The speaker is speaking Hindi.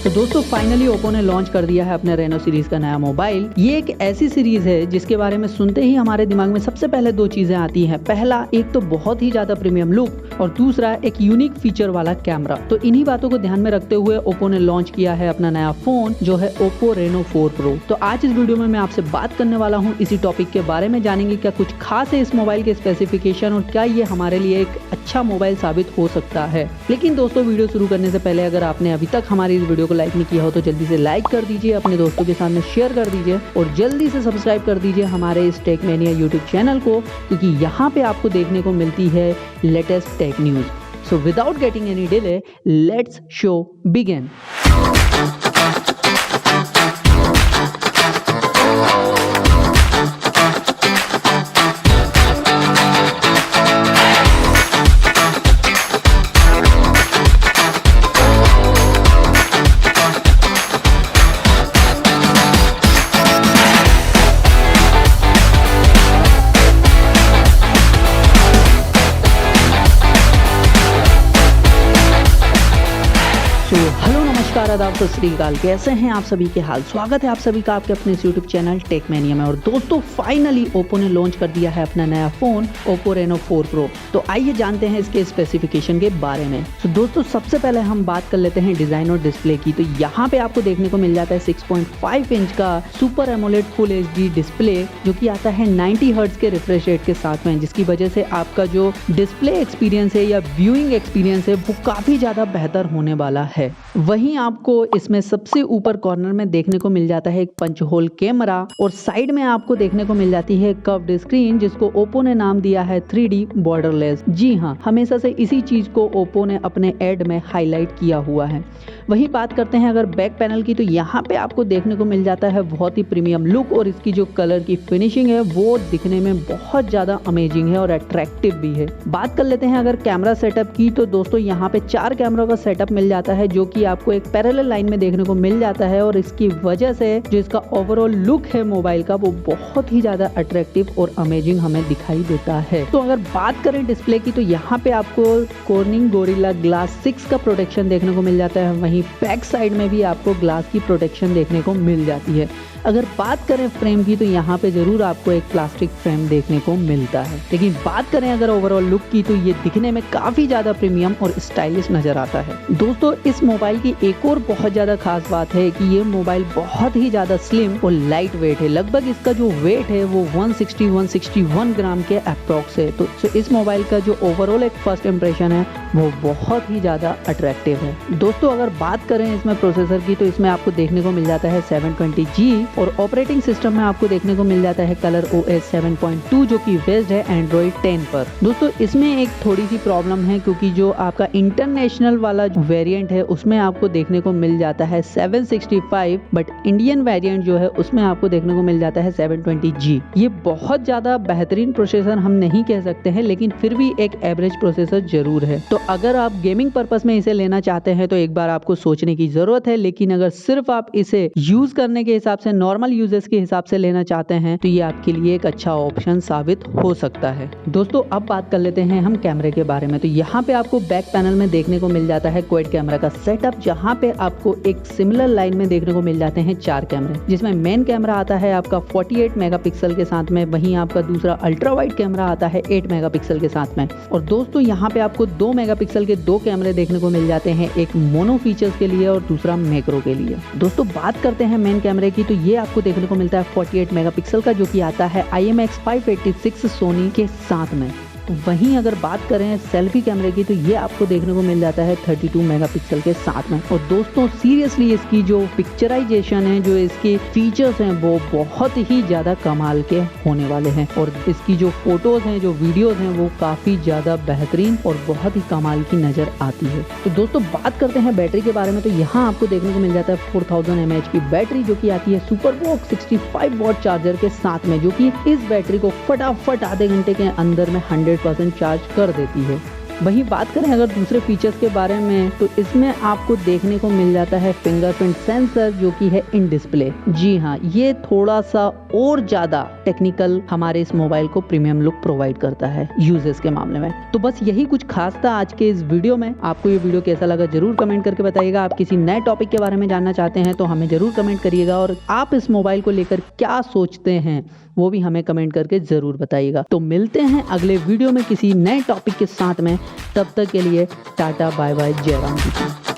तो दोस्तों फाइनली ओप्पो ने लॉन्च कर दिया है अपने रेनो सीरीज का नया मोबाइल। ये एक ऐसी सीरीज है जिसके बारे में सुनते ही हमारे दिमाग में सबसे पहले दो चीजें आती हैं। पहला, एक तो बहुत ही ज्यादा प्रीमियम लुक और दूसरा एक यूनिक फीचर वाला कैमरा। तो इन्हीं बातों को ध्यान में रखते हुए ओप्पो ने लॉन्च किया है अपना नया फोन जो है ओप्पो रेनो 4 प्रो। तो आज इस वीडियो में मैं आपसे बात करने वाला हूँ इसी टॉपिक के बारे में। जानेंगे क्या कुछ खास है इस मोबाइल के स्पेसिफिकेशन और क्या ये हमारे लिए एक अच्छा मोबाइल साबित हो सकता है। लेकिन दोस्तों वीडियो शुरू करने से पहले अगर आपने अभी तक हमारी इस वीडियो को लाइक नहीं किया हो तो जल्दी से लाइक कर दीजिए, अपने दोस्तों के साथ में शेयर कर दीजिए और जल्दी से सब्सक्राइब कर दीजिए हमारे इस टेक मैनिया यूट्यूब चैनल को, क्योंकि यहाँ पे आपको देखने को मिलती है latest tech news. So without getting any delay, let's show begin. Hello नमस्कार आदाब सत श्री अकाल, कैसे हैं आप सभी के हाल। स्वागत है आप सभी का आपके अपने यूट्यूब चैनल टेक मैनिया में। और दोस्तों फाइनली ओप्पो ने लॉन्च कर दिया है अपना नया फोन ओप्पो रेनो 4 प्रो। तो आइए जानते हैं इसके स्पेसिफिकेशन के बारे में। तो दोस्तों सबसे पहले हम बात कर लेते हैं डिजाइन और डिस्प्ले की। तो यहाँ पे आपको देखने को मिल जाता है 6.5 इंच का super AMOLED full HD display जो कि आता है 90 हर्ट्ज के रिफ्रेश रेट के साथ में, जिसकी वजह से आपका जो डिस्प्ले एक्सपीरियंस है या व्यूइंग एक्सपीरियंस है वो काफी ज्यादा बेहतर होने वाला है। वहीं आपको इसमें सबसे ऊपर कॉर्नर में देखने को मिल जाता है एक पंच होल कैमरा और साइड में आपको देखने को मिल जाती है कर्व्ड स्क्रीन जिसको ओप्पो ने नाम दिया है 3D बॉर्डरलेस। जी हाँ, हमेशा से इसी चीज को ओप्पो ने अपने एड में हाईलाइट किया हुआ है। वहीं बात करते हैं अगर बैक पैनल की, तो यहाँ पे आपको देखने को मिल जाता है बहुत ही प्रीमियम लुक और इसकी जो कलर की फिनिशिंग है वो दिखने में बहुत ज्यादा अमेजिंग है और अट्रैक्टिव भी है। बात कर लेते हैं अगर कैमरा सेटअप की, तो दोस्तों यहाँ पे 4 कैमरा का सेटअप मिल जाता है जो कि आपको एक पैरेलल लाइन में देखने को मिल जाता है और इसकी वजह से जो इसका ओवरऑल लुक है मोबाइल का वो बहुत ही ज्यादा अट्रैक्टिव और अमेजिंग हमें दिखाई देता है। तो अगर बात करें डिस्प्ले की, तो यहाँ पे आपको कॉर्निंग गोरिल्ला ग्लास 6 का प्रोटेक्शन देखने को मिल जाता है। वहीं बैक साइड में भी आपको ग्लास की प्रोटेक्शन देखने को मिल जाती है। अगर बात करें फ्रेम की, तो यहाँ पे जरूर आपको एक प्लास्टिक फ्रेम देखने को मिलता है। लेकिन बात करें अगर ओवरऑल लुक की, तो ये दिखने में काफी ज्यादा प्रीमियम और स्टाइलिश नजर आता है। दोस्तों इस मोबाइल की एक और बहुत ज्यादा खास बात है कि ये मोबाइल बहुत ही ज्यादा स्लिम और लाइट वेट है। लगभग इसका जो वेट है वो 161 ग्राम के अप्रॉक्स है। तो इस मोबाइल का जो ओवरऑल एक फर्स्ट इंप्रेशन है वो बहुत ही ज्यादा अट्रैक्टिव है। दोस्तों अगर बात करें इसमें प्रोसेसर की, तो इसमें आपको देखने को मिल जाता है 720G और ऑपरेटिंग सिस्टम में आपको देखने को मिल जाता है कलर OS 7.2 जो कि बेस्ड है एंड्रॉइड 10 पर। दोस्तों इसमें एक थोड़ी सी प्रॉब्लम है क्योंकि जो आपका इंटरनेशनल वाला वेरिएंट है उसमें आपको देखने को मिल जाता है 765, बट इंडियन वेरिएंट जो है उसमें आपको देखने को मिल जाता है 720G। ये बहुत ज्यादा बेहतरीन प्रोसेसर हम नहीं कह सकते हैं, लेकिन फिर भी एक एवरेज प्रोसेसर जरूर है। तो अगर आप गेमिंग पर्पस में इसे लेना चाहते हैं तो एक बार आपको सोचने की जरूरत है, लेकिन अगर सिर्फ आप इसे यूज करने के हिसाब से, नॉर्मल यूजर्स के हिसाब से लेना चाहते हैं तो ये आपके लिए एक अच्छा ऑप्शन साबित हो सकता है। दोस्तों अब बात कर लेते हैं हम कैमरे के बारे में। तो यहाँ पे आपको बैक पैनल में देखने को मिल जाता है क्वाड कैमरा का सेटअप, जहाँ पे आपको एक सिमिलर लाइन में देखने को मिल जाते हैं 4 कैमरे, जिसमें मेन कैमरा आता है आपका 48 मेगापिक्सल के साथ में। वहीं आपका दूसरा अल्ट्रा वाइड कैमरा आता है 8 मेगापिक्सल के साथ में। और दोस्तों यहाँ पे आपको 2 मेगापिक्सल के 2 कैमरे देखने को मिल जाते हैं, एक मोनो फीचर्स के लिए और दूसरा मैक्रो के लिए। दोस्तों बात करते हैं मेन कैमरे की, तो ये आपको देखने को मिलता है 48 मेगापिक्सल का जो कि आता है IMX586 सोनी के साथ में। वहीं अगर बात करें सेल्फी कैमरे की, तो ये आपको देखने को मिल जाता है 32 मेगापिक्सल के साथ में। और दोस्तों सीरियसली इसकी जो पिक्चराइजेशन है, जो इसके फीचर्स हैं वो बहुत ही ज्यादा कमाल के होने वाले हैं और इसकी जो फोटोज हैं, जो वीडियोज हैं वो काफी ज्यादा बेहतरीन और बहुत ही कमाल की नजर आती है। तो दोस्तों बात करते हैं बैटरी के बारे में। तो यहाँ आपको देखने को मिल जाता है 4000 mAh की बैटरी जो कि आती है सुपर बॉक्स 65 वॉट चार्जर के साथ में, जो कि इस बैटरी को फटाफट आधे घंटे के अंदर में 100% चार्ज कर देती है। वहीं बात करें अगर दूसरे फीचर्स के बारे में तो इसमें आपको देखने को मिल जाता है फिंगरप्रिंट सेंसर जो कि है इन डिस्प्ले। जी हाँ, ये थोड़ा सा और ज़्यादा टेक्निकल हमारे इस मोबाइल को प्रीमियम लुक प्रोवाइड करता है यूजर्स के मामले में। तो बस यही कुछ खास था आज के इस वीडियो में। आपको ये वीडियो कैसा लगा जरूर कमेंट करके बताइएगा। आप किसी नए टॉपिक के बारे में जानना चाहते हैं तो हमें जरूर कमेंट करिएगा, और आप इस मोबाइल को लेकर क्या सोचते हैं वो भी हमें कमेंट करके जरूर बताइएगा। तो मिलते हैं अगले वीडियो में किसी नए टॉपिक के साथ में। तब तक के लिए टाटा बाय बाय, जय राम जी।